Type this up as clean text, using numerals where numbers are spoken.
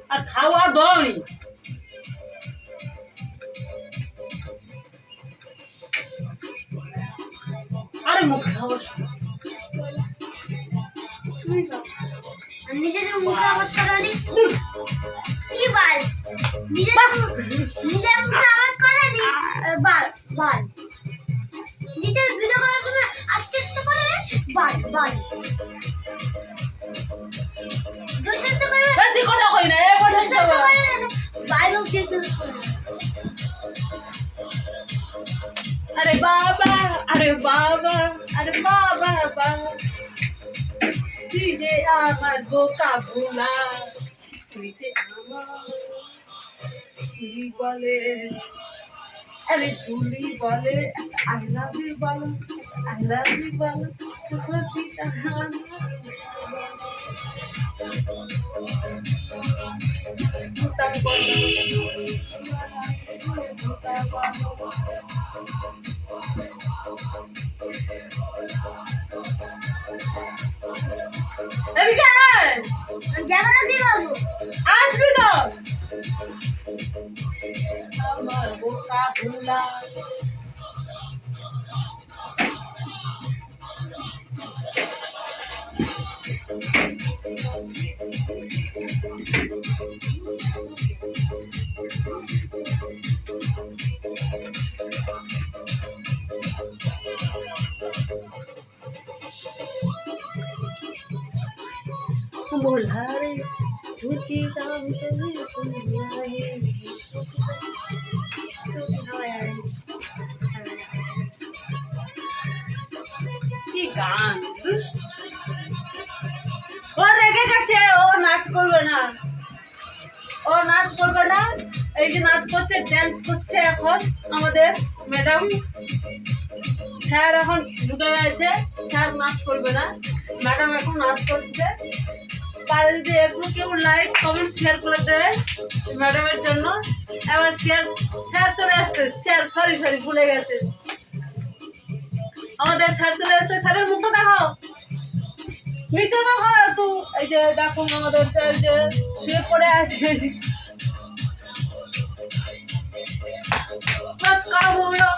আর খাওয়া দই আরে মুখ খাওয়া নিজে যে মুখে আওয়াজ করালি কি বাল নিজে মুখে আওয়াজ করালি বাল বাল নিজে ভিডিও করার সময় আস্তে আস্তে করে বাল বাল জোরসে করে বেশি কথা কই না এবার জোরসে করে বাল লোক দেখতে আরে বাবা আরে বাবা আরে বাবা বাবা তুই যে আমার বোকা ভোলা তুই যে আমার তুই বলে আরে তুলি বলে আই লাভ ইউ বলো আই লাভ ইউ বলো খুশি তাহার বুতা বলো বুতা বলো এদিকে আয় ক্যামেরা দিয়ে দাও আসবি তো আমার বোকা ভোলা बोला रे झूठी दाम কি গান ও রেগে গেছে ও নাচ করবে না এই যে নাচ করছে ড্যান্স করছে এখন আমাদের ম্যাডাম স্যার এখন ঢুকে গেছে স্যার নাচ করবে না ম্যাডাম এখন নাচ করছে তারা যদি একটু কেউ লাইক কমেন্ট শেয়ার করে দেয় ম্যাডামের জন্য এবার স্যার চলে আসছে সরি ভুলে গেছে আমাদের স্যার চলে আসছে স্যারের মুখটা দেখাও নিচে না ঘর একটু এই যে দেখুন আমাদের স্যার যে শুয়ে পড়ে আছে কাবুলা